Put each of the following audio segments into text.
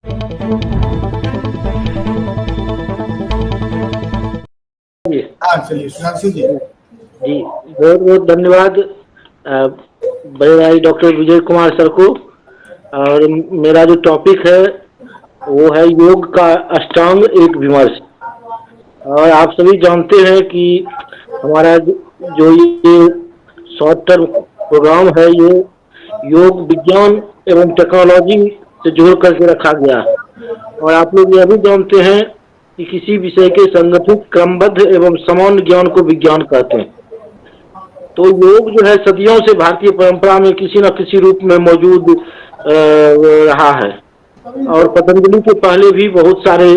हाँ चलिए सुधांशु जी। जी बहुत बहुत धन्यवाद बड़े भाई डॉक्टर विजय कुमार सर को। और मेरा जो टॉपिक है वो है योग का अष्टांग एक विमर्श। और आप सभी जानते हैं कि हमारा जो ये शॉर्ट टर्म प्रोग्राम है ये योग विज्ञान एवं टेक्नोलॉजी से जोड़ करके रखा गया है। और आप लोग यह भी जानते हैं कि किसी विषय के संगठित क्रमबद्ध एवं समान ज्ञान को विज्ञान कहते हैं। तो योग जो है सदियों से भारतीय परंपरा में किसी न किसी रूप में मौजूद रहा है। और पतंजलि के पहले भी बहुत सारे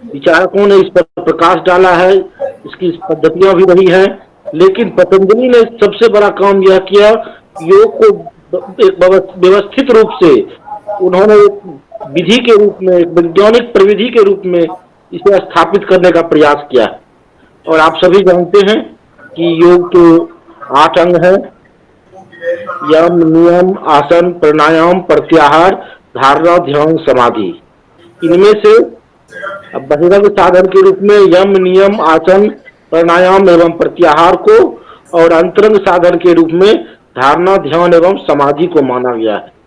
विचारकों ने इस पर प्रकाश डाला है, इसकी पद्धतियां भी रही हैं। लेकिन पतंजलि ने सबसे बड़ा काम यह किया, योग को एक व्यवस्थित रूप से उन्होंने एक विधि के रूप में, एक वैज्ञानिक प्रविधि के रूप में इसे स्थापित करने का प्रयास किया। और आप सभी जानते हैं कि योग के 8 अंग हैं: यम, नियम, आसन, प्राणायाम, प्रत्याहार, धारणा, ध्यान, समाधि। इनमें से बहिरंग साधन के रूप में यम, नियम, आसन, प्राणायाम एवं प्रत्याहार को, और अंतरंग साधन के रूप में धारणा, ध्यान एवं समाधि को माना गया है।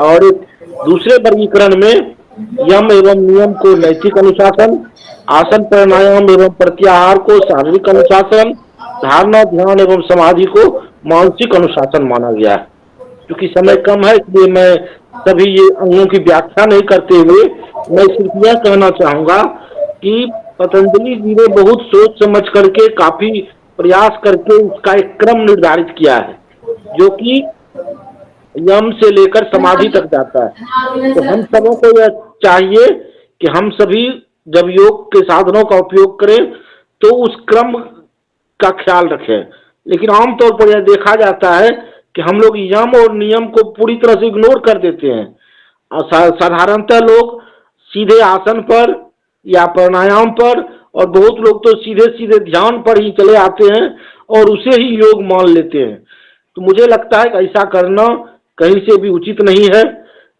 और दूसरे वर्गीकरण में यम एवं नियम को नैतिक अनुशासन, आसन, प्राणायाम एवं प्रत्याहार को शारीरिक अनुशासन, धारणा, ध्यान एवं समाधि को मानसिक अनुशासन माना गया है। क्योंकि समय कम है इसलिए मैं सभी ये अंगों की व्याख्या नहीं करते हुए मैं सिर्फ यह कहना चाहूंगा कि पतंजलि जी ने बहुत सोच समझ करके, काफी प्रयास करके उसका एक क्रम निर्धारित किया है जो कि यम से लेकर समाधि तक जाता है। तो हम सबों को यह चाहिए कि हम सभी जब योग के साधनों का उपयोग करें तो उस क्रम का ख्याल रखें। लेकिन आमतौर पर यह देखा जाता है कि हम लोग यम और नियम को पूरी तरह से इग्नोर कर देते हैं। और साधारणतः लोग सीधे आसन पर या प्राणायाम पर, और बहुत लोग तो सीधे सीधे ध्यान पर ही चले आते हैं और उसे ही योग मान लेते हैं। तो मुझे लगता है कि ऐसा करना कहीं से भी उचित नहीं है।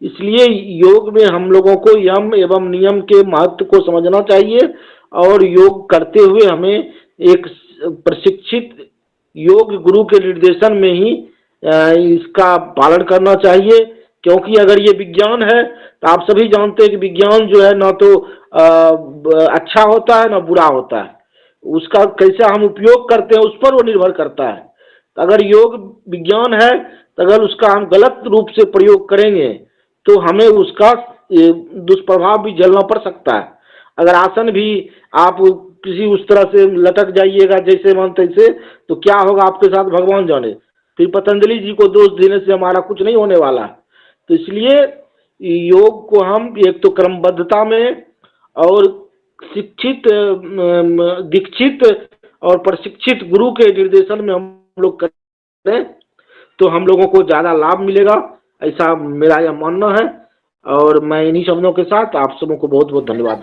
इसलिए योग में हम लोगों को यम एवं नियम के महत्व को समझना चाहिए और योग करते हुए हमें एक प्रशिक्षित योग गुरु के निर्देशन में ही इसका पालन करना चाहिए। क्योंकि अगर ये विज्ञान है तो आप सभी जानते हैं कि विज्ञान जो है ना तो अच्छा होता है ना बुरा होता है, उसका कैसा हम उपयोग करते हैं उस पर वो निर्भर करता है। तो अगर योग विज्ञान है तो अगर उसका हम गलत रूप से प्रयोग करेंगे तो हमें उसका दुष्प्रभाव भी झेलना पड़ सकता है। अगर आसन भी आप किसी उस तरह से लटक जाइएगा जैसे मन तैसे, तो क्या होगा आपके साथ भगवान जाने। फिर पतंजलि जी को दोष देने से हमारा कुछ नहीं होने वाला। तो इसलिए योग को हम एक तो क्रमबद्धता में और शिक्षित, दीक्षित और प्रशिक्षित गुरु के निर्देशन में हम लोग करें तो हम लोगों को ज़्यादा लाभ मिलेगा, ऐसा मेरा यह मानना है। और मैं इन्हीं शब्दों के साथ आप सबों को बहुत बहुत धन्यवाद देता हूँ।